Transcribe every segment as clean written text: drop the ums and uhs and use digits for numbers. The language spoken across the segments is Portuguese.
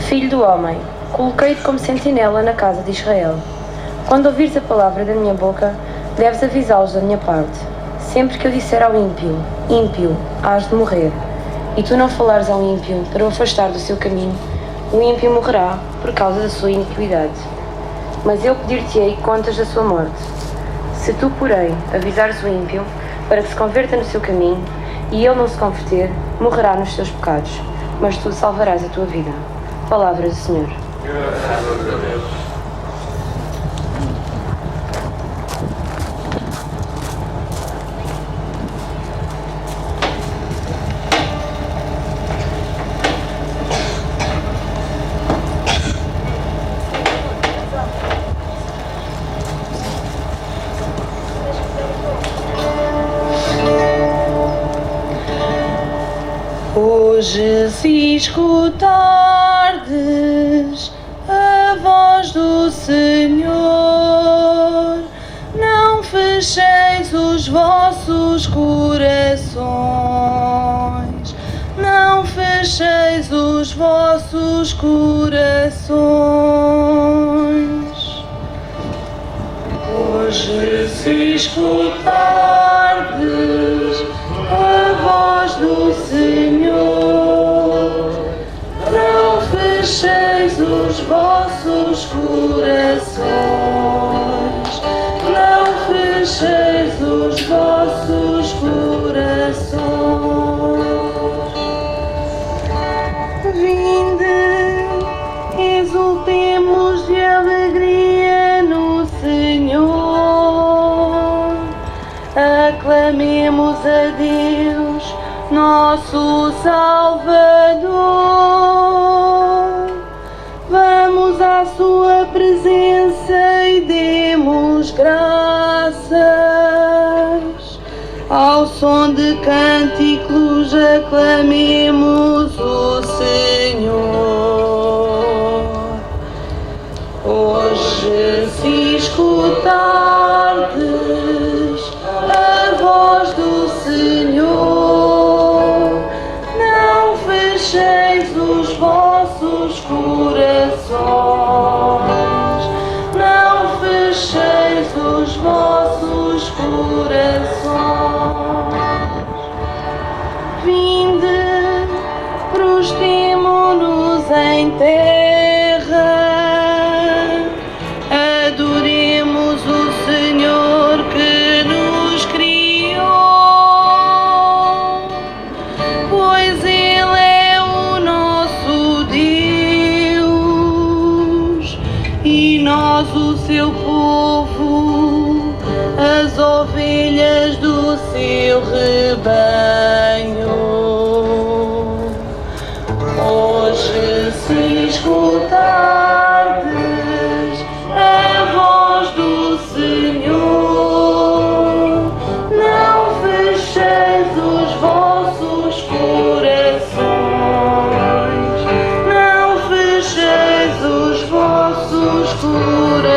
Filho do homem, coloquei-te como sentinela na casa de Israel. Quando ouvires a palavra da minha boca, deves avisá-los da minha parte. Sempre que eu disser ao ímpio, ímpio, hás de morrer, e tu não falares ao ímpio para o afastar do seu caminho, o ímpio morrerá por causa da sua iniquidade. Mas eu pedir-te-ei contas da sua morte. Se tu, porém, avisares o ímpio para que se converta no seu caminho, e ele não se converter, morrerá nos seus pecados, mas tu salvarás a tua vida. Palavra do Senhor. Graças a Deus. Hoje, se escutardes a voz do Senhor, não fecheis os vossos corações, não fecheis os vossos corações. Hoje, se escutardes a voz do Senhor, não fecheis os vossos corações, não fecheis os vossos corações. Vinde, exultemos de alegria no Senhor, aclamemos a Deus, nosso Salvador. Vamos à sua presença e demos graças. Ao som de cânticos aclamemos o Senhor. Hoje, se escutardes a voz do Senhor, não fecheis os vossos corações, não fecheis os vossos corações. Vinde, prostemo-nos em terra, adoremos o Senhor que nos criou, pois Ele é o nosso Deus e nós o seu povo, as ovelhas do seu rebanho. Hoje, se escutardes a voz do Senhor, não fecheis os vossos corações, não fecheis os vossos corações.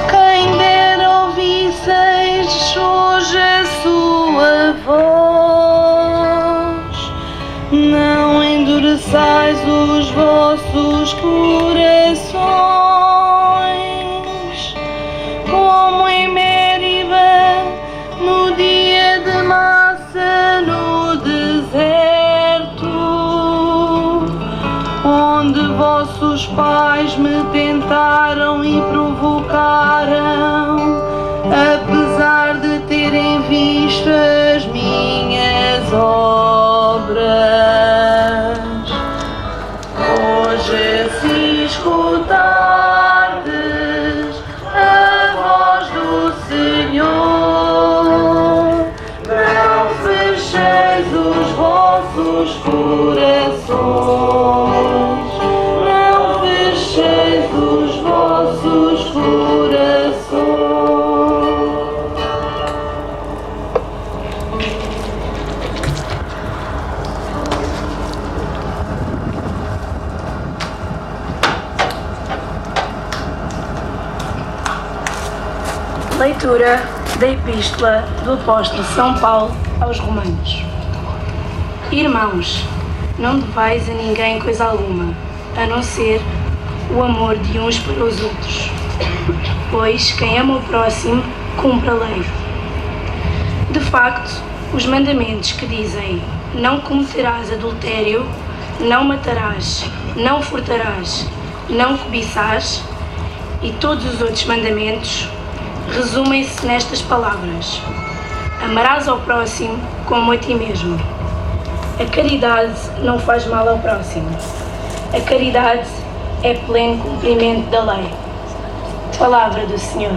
Quem dera ouvisseis hoje a sua voz, não endureçais os vossos corações, como em Meriba, no dia de Massa, no deserto, onde vossos pais me tentaram e provocaram, apesar de terem visto as minhas obras. Hoje, se escutardes a voz do Senhor, não fecheis os vossos corações, não fecheis os vossos corações. Leitura da Epístola do Apóstolo São Paulo aos Romanos. Irmãos, não devais a ninguém coisa alguma, a não ser o amor de uns para os outros. Pois quem ama o próximo, cumpre a lei. De facto, os mandamentos que dizem: não cometerás adultério, não matarás, não furtarás, não cobiçarás, e todos os outros mandamentos resumem-se nestas palavras: amarás ao próximo como a ti mesmo. A caridade não faz mal ao próximo. A caridade é pleno cumprimento da lei. Palavra do Senhor.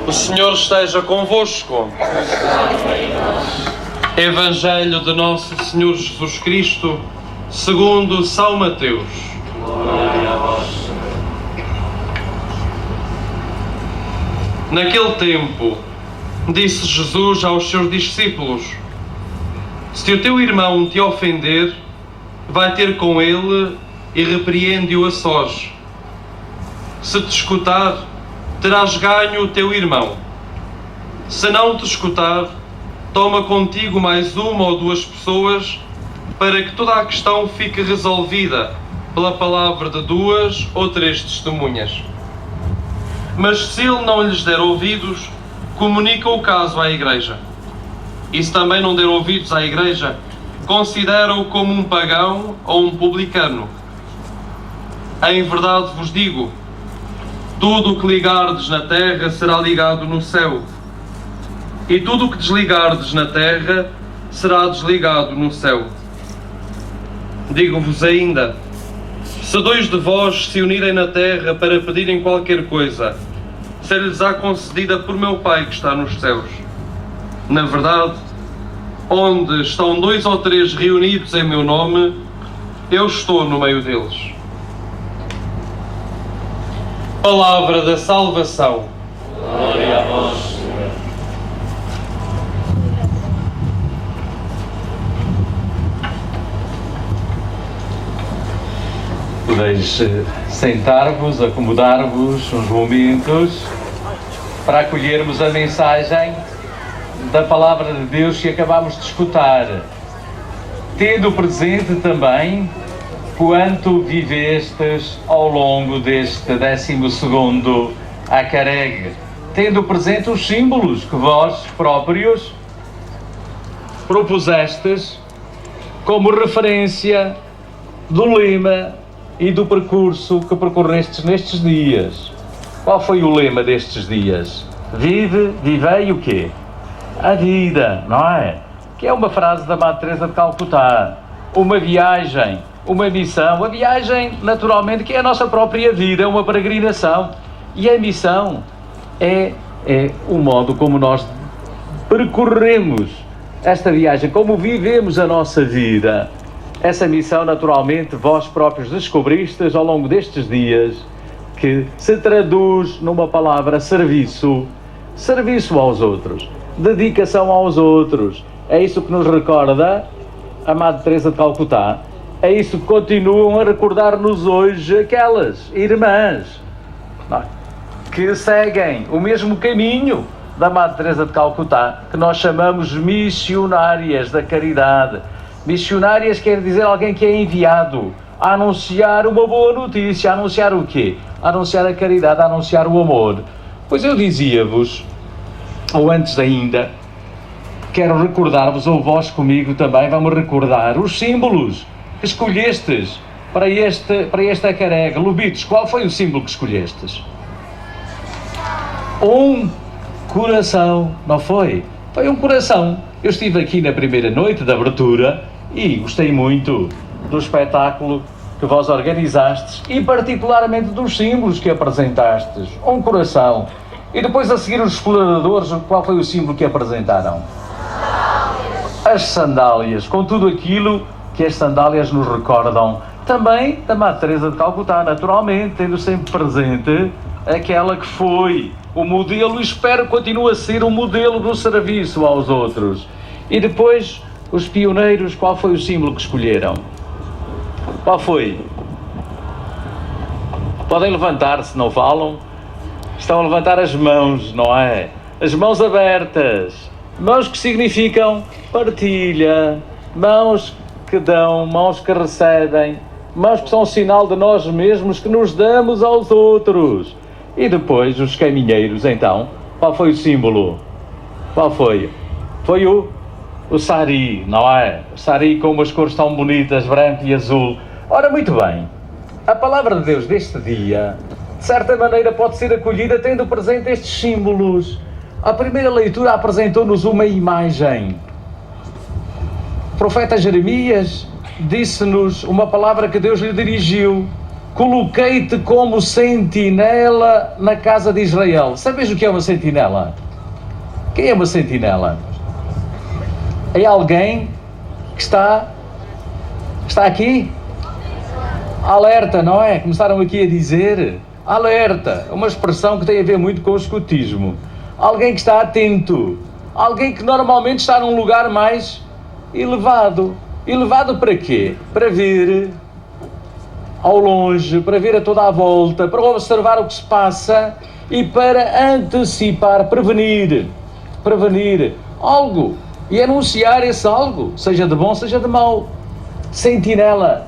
O Senhor esteja convosco. Evangelho de Nosso Senhor Jesus Cristo, segundo São Mateus. Naquele tempo, disse Jesus aos seus discípulos: se o teu irmão te ofender, vai ter com ele e repreende-o a sós. Se te escutar, terás ganho o teu irmão. Se não te escutar, toma contigo mais uma ou duas pessoas, para que toda a questão fique resolvida pela palavra de 2 ou 3 testemunhas. Mas se ele não lhes der ouvidos, comunica o caso à Igreja. E se também não der ouvidos à Igreja, considera-o como um pagão ou um publicano. Em verdade vos digo, tudo o que ligardes na terra será ligado no céu, e tudo o que desligardes na terra será desligado no céu. Digo-vos ainda, se 2 de vós se unirem na terra para pedirem qualquer coisa, ser-lhes-á concedida por meu Pai que está nos céus. Na verdade, onde estão 2 ou 3 reunidos em meu nome, eu estou no meio deles. Palavra da salvação. Glória a vós, Senhor. Podeis sentar-vos, acomodar-vos uns momentos para acolhermos a mensagem da Palavra de Deus que acabamos de escutar, tendo presente também quanto vivestes ao longo deste 12º Acareg, tendo presente os símbolos que vós próprios propusestes como referência do lema e do percurso que percorrestes nestes dias. Qual foi o lema destes dias? Vivei o quê? A vida, não é? Que é uma frase da Madre Teresa de Calcutá. Uma viagem, uma missão. A viagem, naturalmente, que é a nossa própria vida, é uma peregrinação. E a missão é o modo como nós percorremos esta viagem, como vivemos a nossa vida. Essa missão, naturalmente, vós próprios descobristes ao longo destes dias, que se traduz numa palavra serviço. Serviço aos outros, dedicação aos outros. É isso que nos recorda a Madre Teresa de Calcutá. É isso que continuam a recordar-nos hoje aquelas irmãs que seguem o mesmo caminho da Madre Teresa de Calcutá, que nós chamamos missionárias da caridade. Missionárias quer dizer alguém que é enviado a anunciar uma boa notícia. A anunciar o quê? A anunciar a caridade, a anunciar o amor. Pois eu dizia-vos, ou antes ainda, quero recordar-vos, ou vós comigo também, vamos recordar os símbolos que escolhestes para esta carrega. Lobitos, qual foi o símbolo que escolhestes? Um coração, não foi? Foi um coração. Eu estive aqui na primeira noite de abertura e gostei muito do espetáculo que vós organizastes e particularmente dos símbolos que apresentastes. Um coração. E depois a seguir os exploradores, qual foi o símbolo que apresentaram? As sandálias, com tudo aquilo que as sandálias nos recordam. Também da Madre Teresa de Calcutá, naturalmente, tendo sempre presente aquela que foi o modelo e espero que continue a ser o modelo do serviço aos outros. E depois, os pioneiros, qual foi o símbolo que escolheram? Qual foi? Podem levantar se não falam. Estão a levantar as mãos, não é? As mãos abertas. Mãos que significam partilha. Mãos que dão, mãos que recebem. Mãos que são sinal de nós mesmos que nos damos aos outros. E depois os caminheiros, então. Qual foi o símbolo? Qual foi? Foi o sari, não é? O sari com umas cores tão bonitas, branco e azul. Ora, muito bem. A palavra de Deus deste dia, de certa maneira, pode ser acolhida tendo presente estes símbolos. A primeira leitura apresentou-nos uma imagem. O profeta Jeremias disse-nos uma palavra que Deus lhe dirigiu. Coloquei-te como sentinela na casa de Israel. Sabes o que é uma sentinela? Quem é uma sentinela? É alguém que está aqui? Alerta, não é? Começaram aqui a dizer. Alerta, uma expressão que tem a ver muito com o escutismo. Alguém que está atento. Alguém que normalmente está num lugar mais elevado. Elevado para quê? Para ver ao longe, para ver a toda a volta, para observar o que se passa e para antecipar, prevenir algo e anunciar esse algo, seja de bom, seja de mau. Sentinela.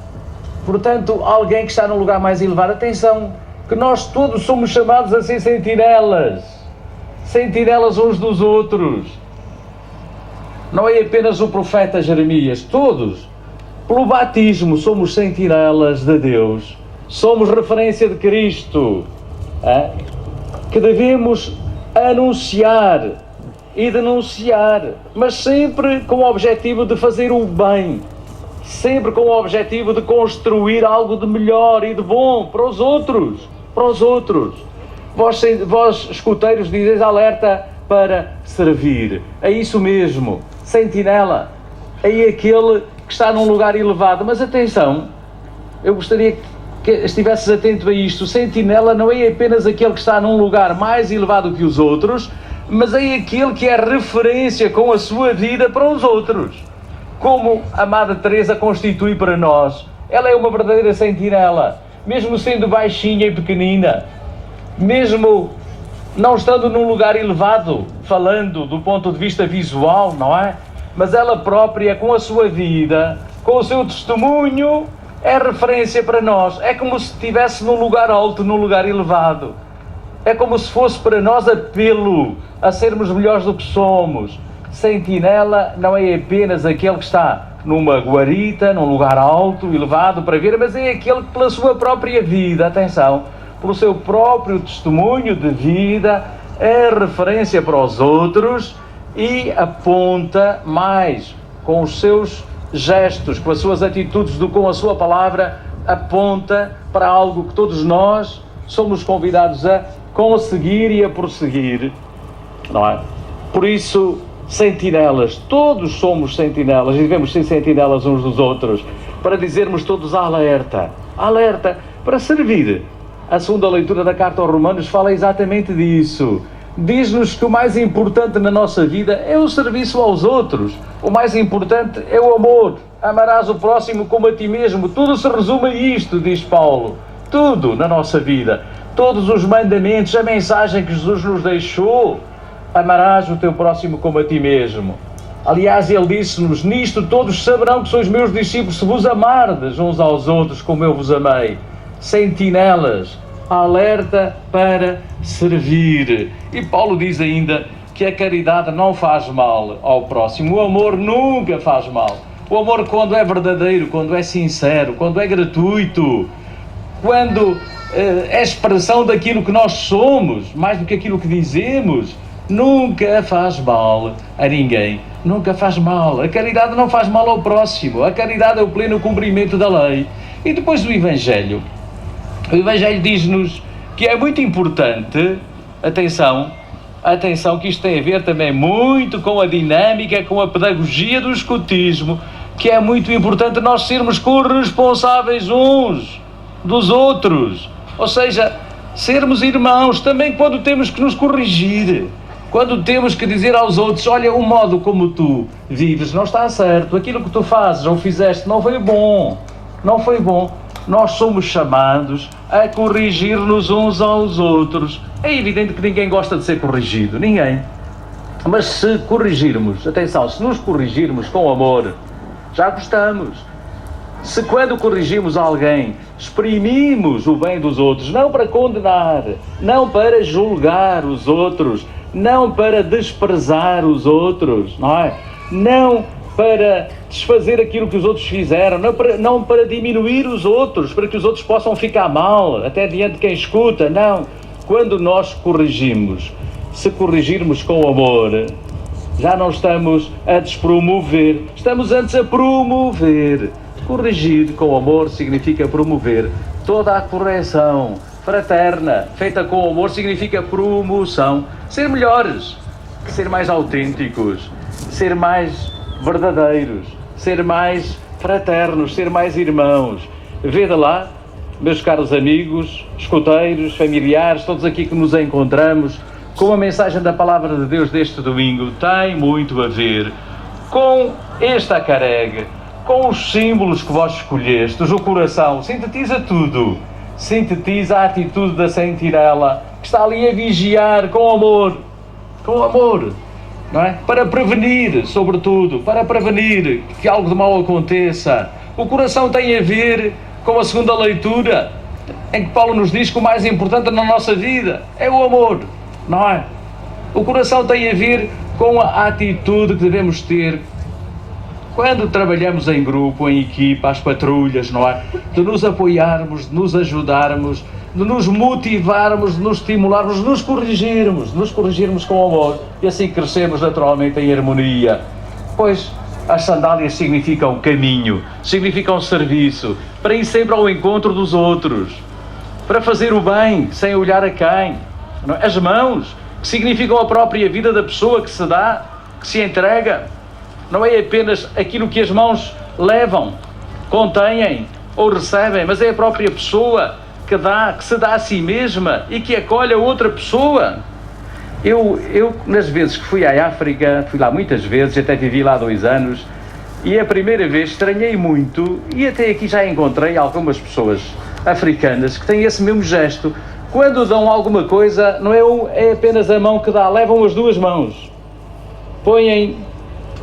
Portanto, alguém que está num lugar mais elevado. Atenção, que nós todos somos chamados a ser sentinelas. Sentinelas uns dos outros. Não é apenas o profeta Jeremias, todos. Pelo batismo somos sentinelas de Deus. Somos referência de Cristo. Que devemos anunciar e denunciar, mas sempre com o objetivo de fazer o bem. Sempre com o objetivo de construir algo de melhor e de bom para os outros. Para os outros. Vós escuteiros, dizeis alerta para servir. É isso mesmo. Sentinela. É aquele que está num lugar elevado. Mas atenção, eu gostaria que estivesses atento a isto. O sentinela não é apenas aquele que está num lugar mais elevado que os outros, mas é aquele que é referência com a sua vida para os outros. Como a Madre Teresa constitui para nós. Ela é uma verdadeira sentinela, mesmo sendo baixinha e pequenina, mesmo não estando num lugar elevado, falando do ponto de vista visual, não é? Mas ela própria, com a sua vida, com o seu testemunho, é referência para nós. É como se estivesse num lugar alto, num lugar elevado. É como se fosse para nós apelo a sermos melhores do que somos. Sentinela não é apenas aquele que está numa guarita, num lugar alto, elevado para ver, mas é aquele que pela sua própria vida, atenção, pelo seu próprio testemunho de vida, é referência para os outros e aponta mais com os seus gestos, com as suas atitudes do que com a sua palavra, aponta para algo que todos nós somos convidados a conseguir e a prosseguir, não é? Por isso, sentinelas, todos somos sentinelas e devemos ser sentinelas uns dos outros, para dizermos todos alerta, alerta, para servir. A segunda leitura da Carta aos Romanos fala exatamente disso. Diz-nos que o mais importante na nossa vida é o serviço aos outros. O mais importante é o amor. Amarás o próximo como a ti mesmo. Tudo se resume a isto, diz Paulo. Tudo na nossa vida. Todos os mandamentos, a mensagem que Jesus nos deixou, amarás o teu próximo como a ti mesmo. Aliás, ele disse-nos, nisto todos saberão que sois meus discípulos, se vos amardes uns aos outros como eu vos amei. Sentinelas, alerta para servir. E Paulo diz ainda que a caridade não faz mal ao próximo. O amor nunca faz mal. O amor, quando é verdadeiro, quando é sincero, quando é gratuito, quando é expressão daquilo que nós somos, mais do que aquilo que dizemos, nunca faz mal a ninguém. Nunca faz mal. A caridade não faz mal ao próximo. A caridade é o pleno cumprimento da lei. E depois o Evangelho. O Evangelho diz-nos que é muito importante, atenção, que isto tem a ver também muito com a dinâmica, com a pedagogia do escotismo, que é muito importante nós sermos corresponsáveis uns dos outros. Ou seja, sermos irmãos também quando temos que nos corrigir. Quando temos que dizer aos outros, olha, o modo como tu vives não está certo, aquilo que tu fazes ou fizeste não foi bom, não foi bom. Nós somos chamados a corrigir-nos uns aos outros. É evidente que ninguém gosta de ser corrigido, ninguém. Mas se corrigirmos, atenção, se nos corrigirmos com amor, já gostamos. Se quando corrigimos alguém, exprimimos o bem dos outros, não para condenar, não para julgar os outros, não para desprezar os outros, não é? Não para desfazer aquilo que os outros fizeram, não para diminuir os outros, para que os outros possam ficar mal, até diante de quem escuta, não. Quando nós corrigimos, se corrigirmos com amor, já não estamos a despromover, estamos antes a promover. Corrigir com amor significa promover. Toda a correção fraterna, feita com amor, significa promoção. Ser melhores, ser mais autênticos, ser mais verdadeiros, ser mais fraternos, ser mais irmãos. Vede lá, meus caros amigos, escuteiros, familiares, todos aqui que nos encontramos, com a mensagem da Palavra de Deus deste domingo, tem muito a ver com esta carega, com os símbolos que vós escolhestes, o coração, sintetiza tudo. Sintetiza a atitude da sentinela, que está ali a vigiar com amor, não é? Para prevenir, sobretudo, para prevenir que algo de mal aconteça. O coração tem a ver com a segunda leitura, em que Paulo nos diz que o mais importante na nossa vida é o amor, não é? O coração tem a ver com a atitude que devemos ter quando trabalhamos em grupo, em equipa, as patrulhas, não é? De nos apoiarmos, de nos ajudarmos, de nos motivarmos, de nos estimularmos, de nos corrigirmos com amor, e assim crescemos naturalmente em harmonia. Pois as sandálias significam caminho, significam serviço, para ir sempre ao encontro dos outros, para fazer o bem, sem olhar a quem. Não é? As mãos, que significam a própria vida da pessoa que se dá, que se entrega. Não é apenas aquilo que as mãos levam, contêm ou recebem, mas é a própria pessoa que dá, que se dá a si mesma e que acolhe a outra pessoa. Eu nas vezes que fui à África, fui lá muitas vezes, até vivi lá 2 anos, e a primeira vez estranhei muito, e até aqui já encontrei algumas pessoas africanas que têm esse mesmo gesto. Quando dão alguma coisa, não é apenas a mão que dá, levam as 2 mãos. Põem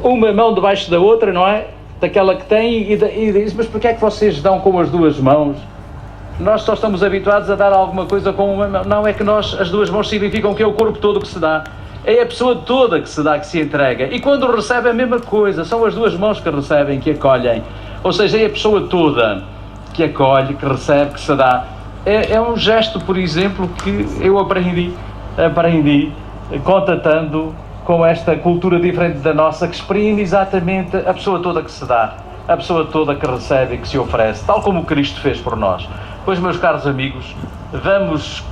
uma mão debaixo da outra, não é? Daquela que tem, e diz, mas porquê é que vocês dão com as 2 mãos? Nós só estamos habituados a dar alguma coisa com uma mão. Não, é que as 2 mãos significam que é o corpo todo que se dá. É a pessoa toda que se dá, que se entrega. E quando recebe a mesma coisa, são as 2 mãos que recebem, que acolhem. Ou seja, é a pessoa toda que acolhe, que recebe, que se dá. É um gesto, por exemplo, que eu aprendi contatando com esta cultura diferente da nossa, que exprime exatamente a pessoa toda que se dá, a pessoa toda que recebe e que se oferece, tal como Cristo fez por nós. Pois, meus caros amigos, vamos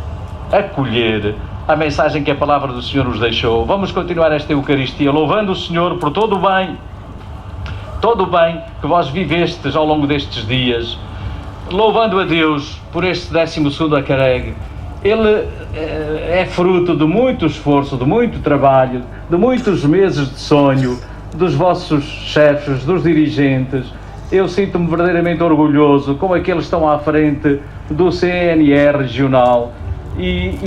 acolher a mensagem que a Palavra do Senhor nos deixou. Vamos continuar esta Eucaristia, louvando o Senhor por todo o bem que vós vivestes ao longo destes dias, louvando a Deus por este 12º Acareg. Ele é fruto de muito esforço, de muito trabalho, de muitos meses de sonho, dos vossos chefes, dos dirigentes. Eu sinto-me verdadeiramente orgulhoso com aqueles que estão à frente do CNR regional, e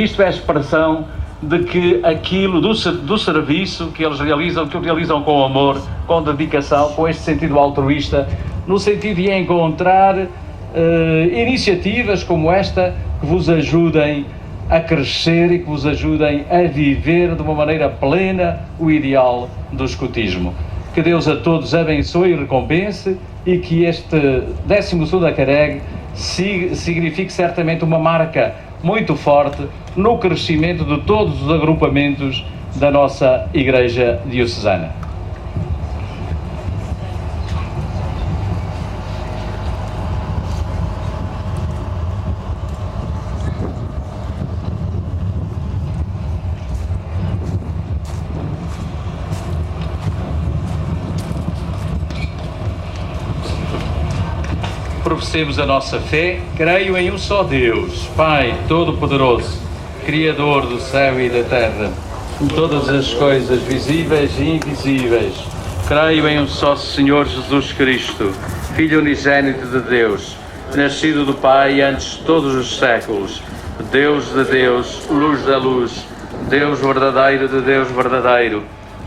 isto é a expressão de que aquilo do serviço que eles realizam, que o realizam com amor, com dedicação, com este sentido altruísta, no sentido de encontrar iniciativas como esta que vos ajudem a crescer e que vos ajudem a viver de uma maneira plena o ideal do escotismo. Que Deus a todos abençoe e recompense, e que este 12º Acareg signifique certamente uma marca muito forte no crescimento de todos os agrupamentos da nossa Igreja Diocesana. Professemos a nossa fé. Creio em um só Deus, Pai Todo-Poderoso, Criador do céu e da terra, de todas as coisas visíveis e invisíveis. Creio em um só Senhor Jesus Cristo, Filho unigênito de Deus, nascido do Pai antes de todos os séculos, Deus de Deus, luz da luz, Deus verdadeiro de Deus verdadeiro,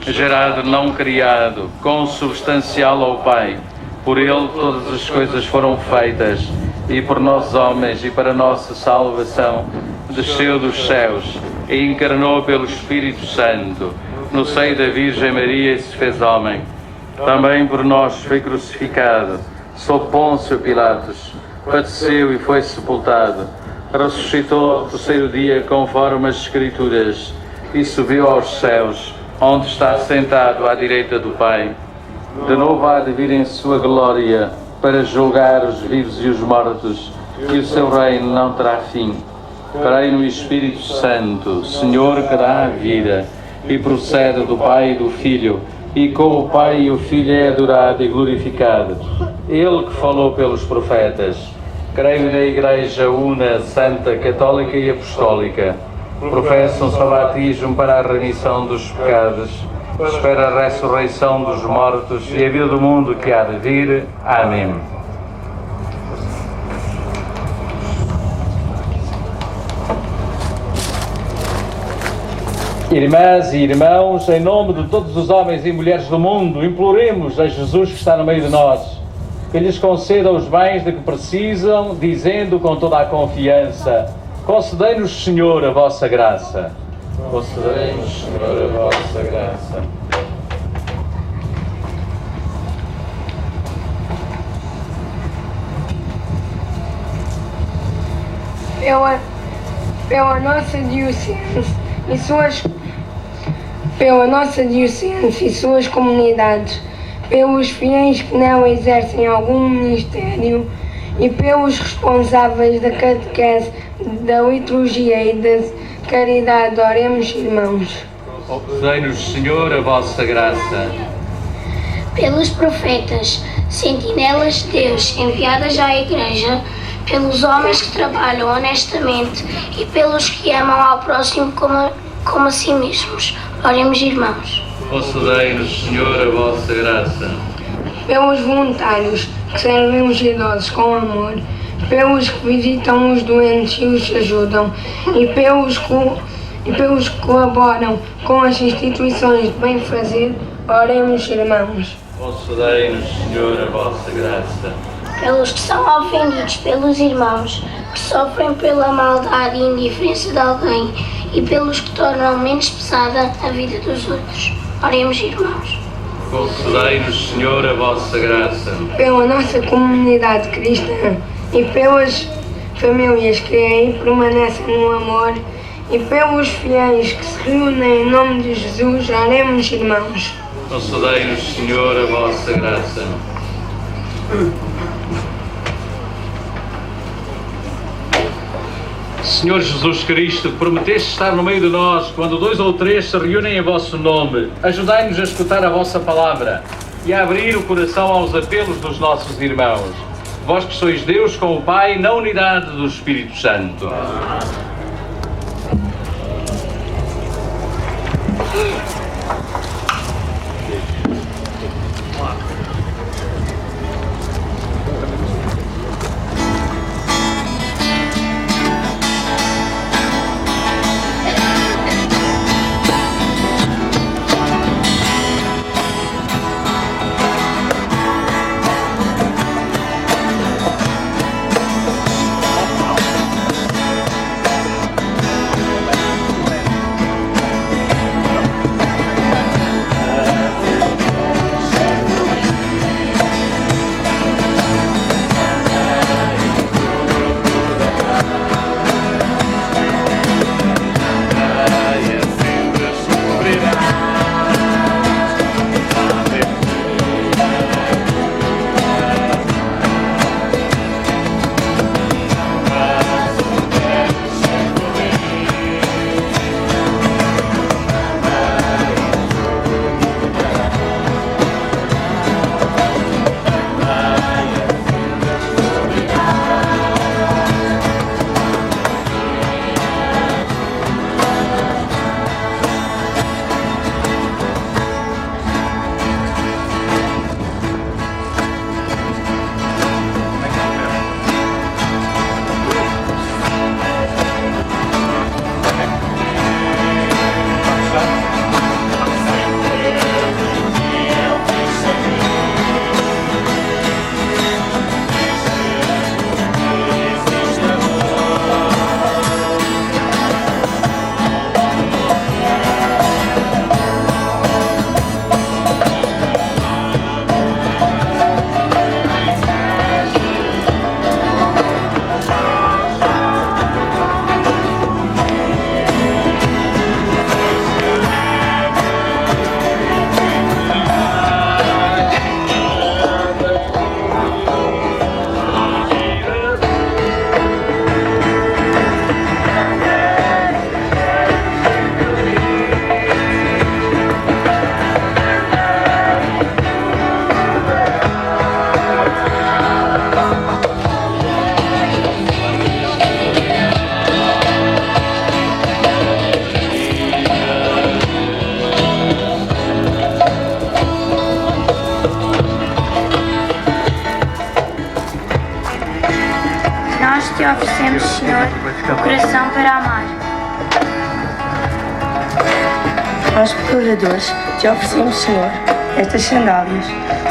gerado, não criado, consubstancial ao Pai. Por Ele todas as coisas foram feitas, e por nós homens e para nossa salvação desceu dos céus e encarnou pelo Espírito Santo no seio da Virgem Maria e se fez homem. Também por nós foi crucificado, sob Pôncio Pilatos, padeceu e foi sepultado, ressuscitou ao terceiro dia conforme as Escrituras e subiu aos céus, onde está sentado à direita do Pai. De novo há de vir em sua glória para julgar os vivos e os mortos, e o seu reino não terá fim. Creio no Espírito Santo, Senhor que dá a vida, e procede do Pai e do Filho, e com o Pai e o Filho é adorado e glorificado. Ele que falou pelos profetas. Creio na Igreja una, santa, católica e apostólica. Professo um só batismo para a remissão dos pecados. Espera a ressurreição dos mortos e a vida do mundo que há de vir. Amém. Irmãs e irmãos, em nome de todos os homens e mulheres do mundo, imploremos a Jesus que está no meio de nós, que lhes conceda os bens de que precisam, dizendo com toda a confiança: concedei-nos, Senhor, a vossa graça. Concedei-nos, Senhor, a vossa graça. Pela nossa diocese e suas comunidades, pelos fiéis que nela exercem algum ministério e pelos responsáveis da catequese, da liturgia e da caridade, oremos, irmãos. Concedei-nos, Senhor, a vossa graça. Pelos profetas, sentinelas de Deus enviadas à Igreja, pelos homens que trabalham honestamente e pelos que amam ao próximo como a si mesmos, oremos, irmãos. Concedei-nos, Senhor, a vossa graça. Pelos voluntários que servem os idosos com amor, pelos que visitam os doentes e os ajudam, e pelos que colaboram com as instituições de bem-fazer, oremos, irmãos. Concedei-nos, Senhor, a vossa graça. Pelos que são ofendidos pelos irmãos, que sofrem pela maldade e indiferença de alguém, e pelos que tornam menos pesada a vida dos outros, oremos, irmãos. Concedei-nos, Senhor, a vossa graça. Pela nossa comunidade cristã e pelas famílias que aí permanecem no amor, e pelos fiéis que se reúnem em nome de Jesus, oremos, irmãos. Concedei-nos, Senhor, a vossa graça. Senhor Jesus Cristo, prometeste estar no meio de nós quando 2 ou 3 se reúnem em vosso nome. Ajudai-nos a escutar a vossa palavra e a abrir o coração aos apelos dos nossos irmãos. Vós que sois Deus com o Pai, na unidade do Espírito Santo. te oferecemos, Senhor, o coração para amar. Nós, pecadores, te oferecemos, Senhor, estas sandálias,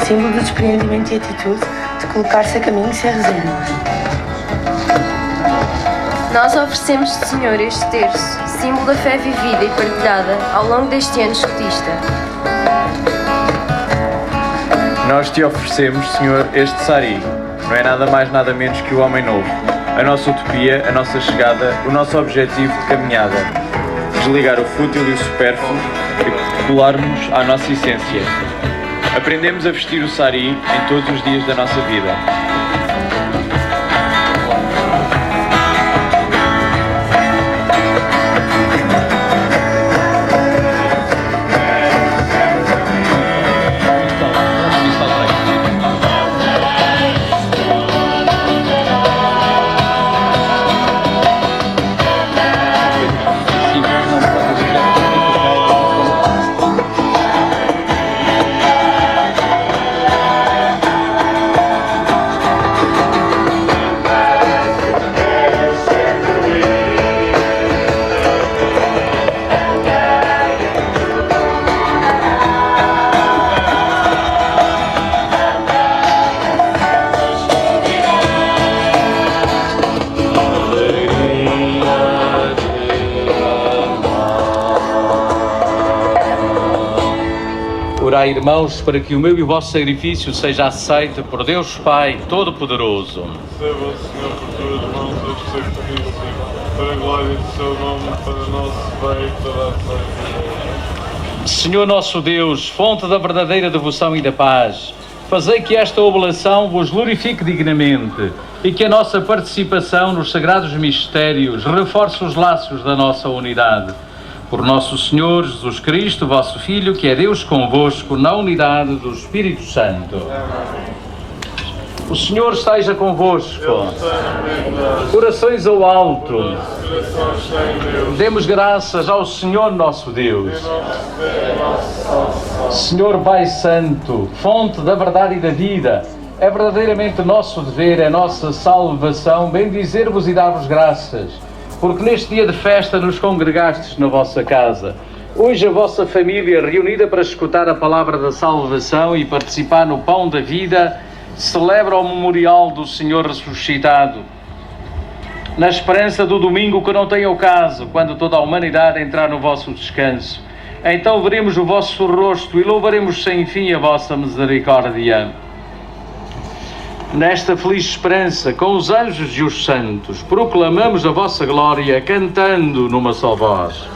símbolo de desprendimento e atitude de colocar-se a caminho sem reservas. Nós oferecemos-te, Senhor, este terço, símbolo da fé vivida e partilhada ao longo deste ano escutista. Nós te oferecemos, Senhor, este sari. Não é nada mais, nada menos que o homem novo. A nossa utopia, a nossa chegada, o nosso objetivo de caminhada. Desligar o fútil e o supérfluo e colarmos à nossa essência. Aprendemos a vestir o sari em todos os dias da nossa vida. Orai, irmãos, para que o meu e o vosso sacrifício seja aceito por Deus Pai Todo-Poderoso. Receba, Senhor, por tuas mãos este sacrifício, para a glória do seu nome, para o nosso bem e toda a vida. Senhor nosso Deus, fonte da verdadeira devoção e da paz, fazei que esta oblação vos glorifique dignamente e que a nossa participação nos sagrados mistérios reforce os laços da nossa unidade. Por nosso Senhor Jesus Cristo, vosso Filho, que é Deus convosco, na unidade do Espírito Santo. O Senhor esteja convosco. Corações ao alto. Demos graças ao Senhor nosso Deus. Senhor Pai Santo, fonte da verdade e da vida, é verdadeiramente nosso dever, é nossa salvação, bendizer-vos e dar-vos graças, porque neste dia de festa nos congregastes na vossa casa. Hoje a vossa família, reunida para escutar a palavra da salvação e participar no pão da vida, celebra o memorial do Senhor ressuscitado, na esperança do domingo que não tenha o caso, quando toda a humanidade entrar no vosso descanso. Então veremos o vosso rosto e louvaremos sem fim a vossa misericórdia. Nesta feliz esperança, com os anjos e os santos, proclamamos a vossa glória, cantando numa só voz.